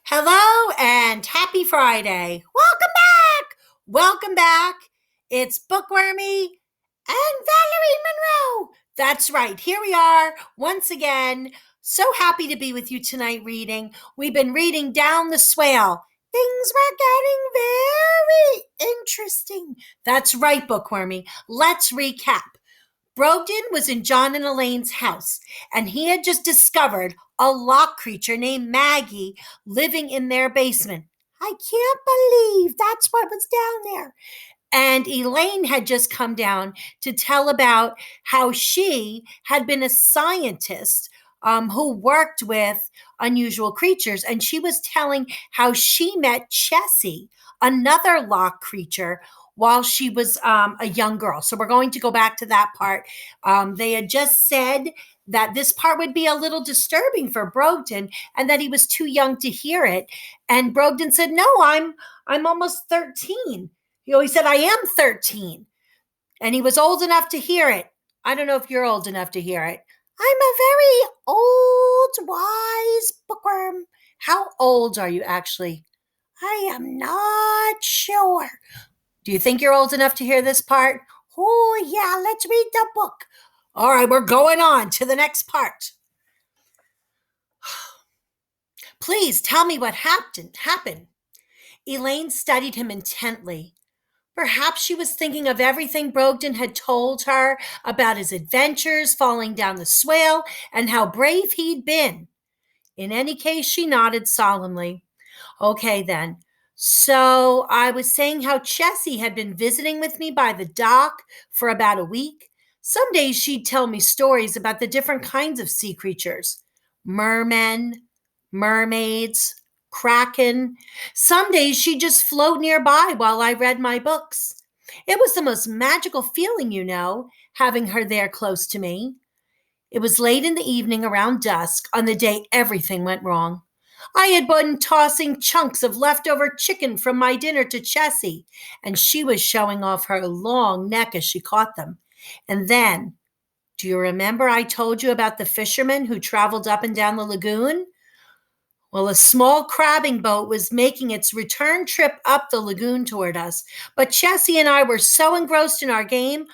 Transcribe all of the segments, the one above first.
Hello and happy Friday. Welcome back. Welcome back. It's Bookwormy and Valerie Monroe. That's right. Here we are once again. So happy to be with you tonight reading. We've been reading Down the Swale. Things were getting very interesting. That's right, Bookwormy. Let's recap. Brogdon was in John and Elaine's house, and he had just discovered a Loch creature named Maggie living in their basement. I can't believe that's what was down there. And Elaine had just come down to tell about how she had been a scientist who worked with unusual creatures. And she was telling how she met Chessie, another Loch creature, while she was a young girl. So we're going to go back to that part. They had just said that this part would be a little disturbing for Brogdon and that he was too young to hear it. And Brogdon said, "No, I'm almost 13." He said, "I am 13." And he was old enough to hear it. I don't know if you're old enough to hear it. I'm a very old, wise bookworm. How old are you actually? I am not sure. Do you think you're old enough to hear this part? Oh, yeah, let's read the book. All right, we're going on to the next part. Please tell me what happened. Elaine studied him intently. Perhaps she was thinking of everything Brogdon had told her about his adventures falling down the swale and how brave he'd been. In any case, she nodded solemnly. Okay, then. So I was saying how Chessie had been visiting with me by the dock for about a week. Some days she'd tell me stories about the different kinds of sea creatures: mermen, mermaids, kraken. Some days she'd just float nearby while I read my books. It was the most magical feeling, having her there close to me. It was late in the evening, around dusk, on the day everything went wrong. I had been tossing chunks of leftover chicken from my dinner to Chessie, and she was showing off her long neck as she caught them. And then, do you remember I told you about the fisherman who traveled up and down the lagoon? Well, a small crabbing boat was making its return trip up the lagoon toward us, but Chessie and I were so engrossed in our game,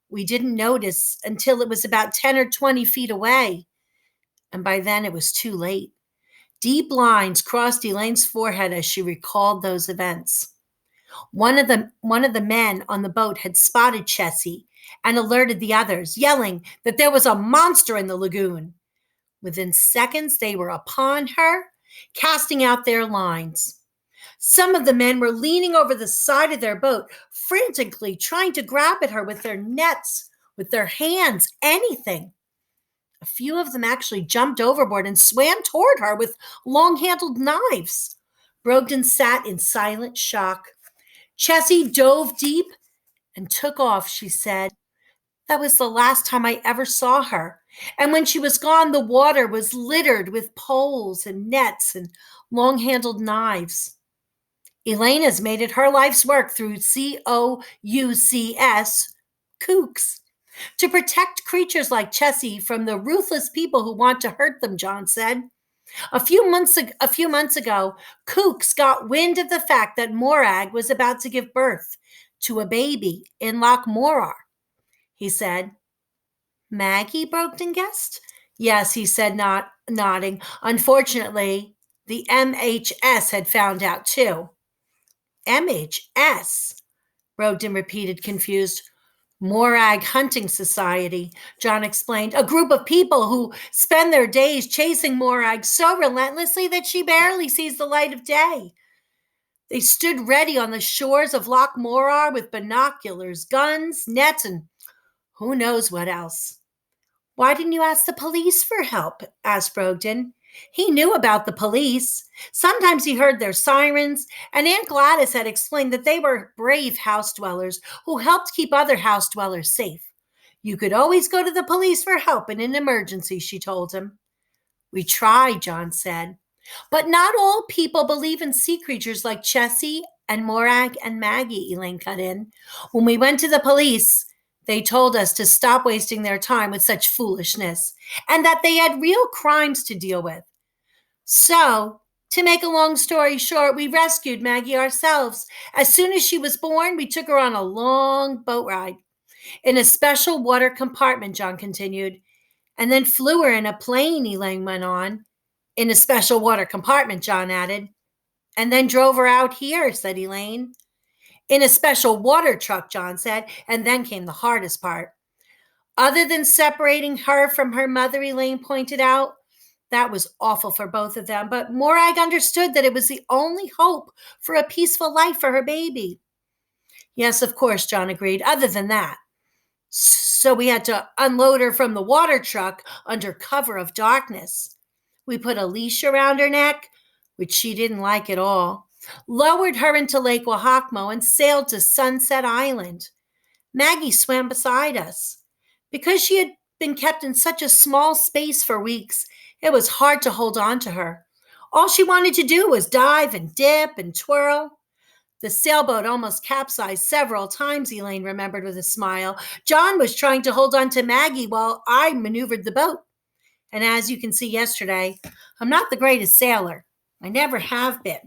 we didn't notice until it was about 10 or 20 feet away. And by then it was too late. Deep lines crossed Elaine's forehead as she recalled those events. One of the men on the boat had spotted Chessie and alerted the others, yelling that there was a monster in the lagoon. Within seconds, they were upon her, casting out their lines. Some of the men were leaning over the side of their boat, frantically trying to grab at her with their nets, with their hands, anything. A few of them actually jumped overboard and swam toward her with long-handled knives. Brogdon sat in silent shock. Chessie dove deep and took off, she said. That was the last time I ever saw her. And when she was gone, the water was littered with poles and nets and long-handled knives. Elaine has made it her life's work through Kooks, to protect creatures like Chessie from the ruthless people who want to hurt them, John said. A few months ago, Kooks got wind of the fact that Morag was about to give birth to a baby in Loch he said. Maggie, Brogdon guessed. Yes, he said, nodding. Unfortunately, the MHS had found out too. MHS? Brogdon repeated, confused. Morag Hunting Society, John explained. A group of people who spend their days chasing Morag so relentlessly that she barely sees the light of day. They stood ready on the shores of Loch with binoculars, guns, nets, and who knows what else. Why didn't you ask the police for help? Asked Brogdon. He knew about the police. Sometimes he heard their sirens, and Aunt Gladys had explained that they were brave house dwellers who helped keep other house dwellers safe. You could always go to the police for help in an emergency, she told him. We tried, John said. But not all people believe in sea creatures like Chessie and Morag and Maggie, Elaine cut in. When we went to the police, they told us to stop wasting their time with such foolishness and that they had real crimes to deal with. So, To make a long story short, we rescued Maggie ourselves. As soon as she was born, we took her on a long boat ride in a special water compartment, John continued, and then flew her in a plane, Elaine went on. In a special water compartment, John added. And then drove her out here, said Elaine. In a special water truck, John said, and then came the hardest part. Other than separating her from her mother, Elaine pointed out, that was awful for both of them, but Morag understood that it was the only hope for a peaceful life for her baby. Yes, of course, John agreed. Other than that. So we had to unload her from the water truck under cover of darkness. We put a leash around her neck, which she didn't like at all, lowered her into Lake Wahakmo, and sailed to Sunset Island. Maggie swam beside us. Because she had been kept in such a small space for weeks, it was hard to hold on to her. All she wanted to do was dive and dip and twirl. The sailboat almost capsized several times, Elaine remembered with a smile. John was trying to hold on to Maggie while I maneuvered the boat. And as you can see yesterday, I'm not the greatest sailor. I never have been.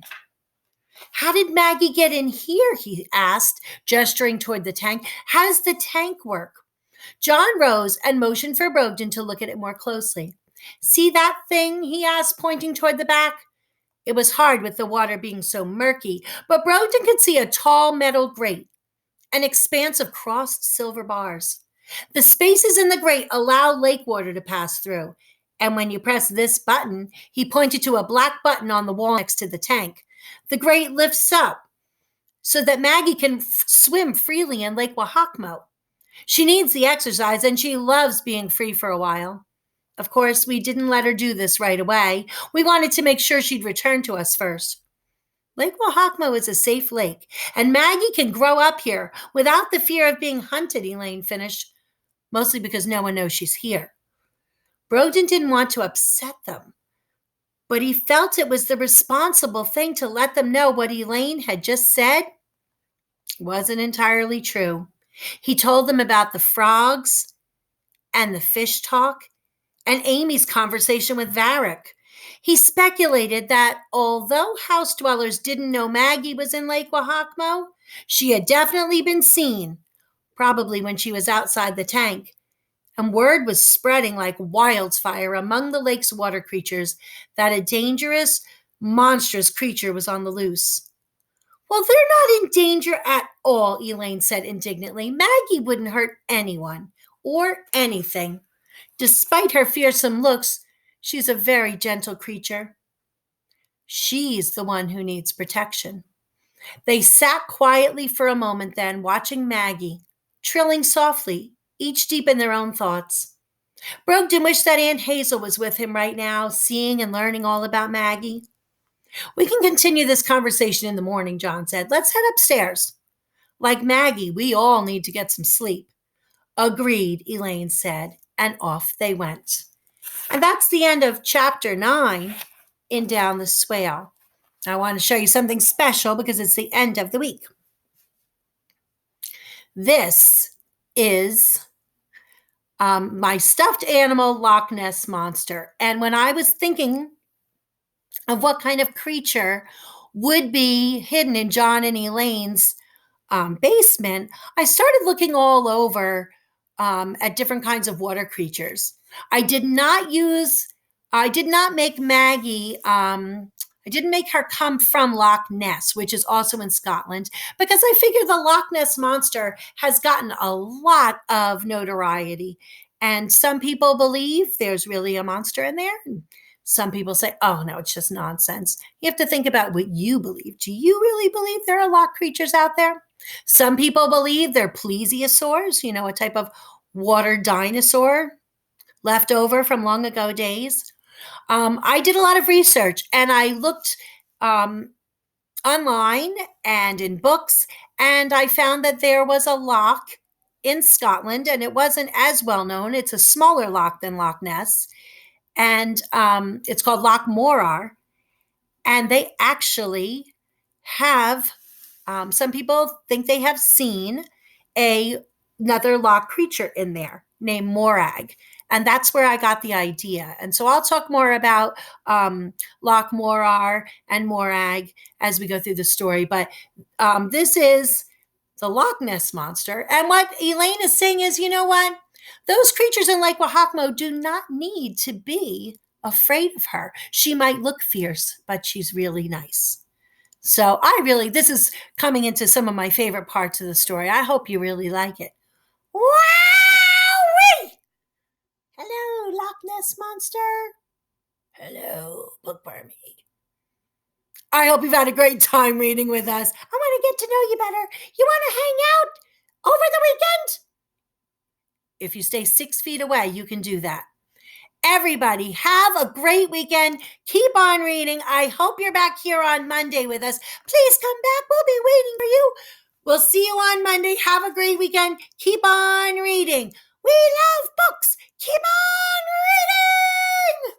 How did Maggie get in here? He asked, gesturing toward the tank. How does the tank work? John rose and motioned for Brogden to look at it more closely. See that thing? He asked, pointing toward the back. It was hard with the water being so murky, but Brogden could see a tall metal grate, an expanse of crossed silver bars. The spaces in the grate allow lake water to pass through, and when you press this button, he pointed to a black button on the wall next to the tank. The grate lifts up so that Maggie can swim freely in Lake Wahakmo. She needs the exercise, and she loves being free for a while. Of course, we didn't let her do this right away. We wanted to make sure she'd return to us first. Lake Wahakmo is a safe lake, and Maggie can grow up here without the fear of being hunted, Elaine finished, mostly because no one knows she's here. Brogden didn't want to upset them, but he felt it was the responsible thing to let them know what Elaine had just said wasn't entirely true. He told them about the frogs and the fish talk and Amy's conversation with Varric. He speculated that although house dwellers didn't know Maggie was in Lake Wahakmo, she had definitely been seen, probably when she was outside the tank. And word was spreading like wildfire among the lake's water creatures that a dangerous, monstrous creature was on the loose. Well, they're not in danger at all, Elaine said indignantly. Maggie wouldn't hurt anyone or anything. Despite her fearsome looks, she's a very gentle creature. She's the one who needs protection. They sat quietly for a moment then, watching Maggie, trilling softly, each deep in their own thoughts. Brogden wished that Aunt Hazel was with him right now, seeing and learning all about Maggie. We can continue this conversation in the morning, John said. Let's head upstairs. Like Maggie, we all need to get some sleep. Agreed, Elaine said, and off they went. And that's the end of chapter 9 in Down the Swale. I want to show you something special because it's the end of the week. This is my stuffed animal Loch Ness monster. And when I was thinking of what kind of creature would be hidden in John and Elaine's basement, I started looking all over at different kinds of water creatures. I did not make Maggie, I didn't make her come from Loch Ness, which is also in Scotland, because I figure the Loch Ness monster has gotten a lot of notoriety. And some people believe there's really a monster in there. And some people say, oh, no, it's just nonsense. You have to think about what you believe. Do you really believe there are loch creatures out there? Some people believe they're plesiosaurs, a type of water dinosaur left over from long ago days. I did a lot of research and I looked online and in books, and I found that there was a loch in Scotland, and it wasn't as well known. It's a smaller loch than Loch Ness, and it's called Loch Morar, and they actually have, some people think they have seen another loch creature in there named Morag. And that's where I got the idea. And so I'll talk more about Loch Morar and Morag as we go through the story. But this is the Loch Ness Monster. And what Elaine is saying is, you know what? Those creatures in Lake Wahakmo do not need to be afraid of her. She might look fierce, but she's really nice. So this is coming into some of my favorite parts of the story. I hope you really like it. Wow! Hello, Loch Ness Monster. Hello, Bookwormy. I hope you've had a great time reading with us. I want to get to know you better. You want to hang out over the weekend? If you stay 6 feet away, you can do that. Everybody, have a great weekend. Keep on reading. I hope you're back here on Monday with us. Please come back. We'll be waiting for you. We'll see you on Monday. Have a great weekend. Keep on reading. We love books. Keep on reading.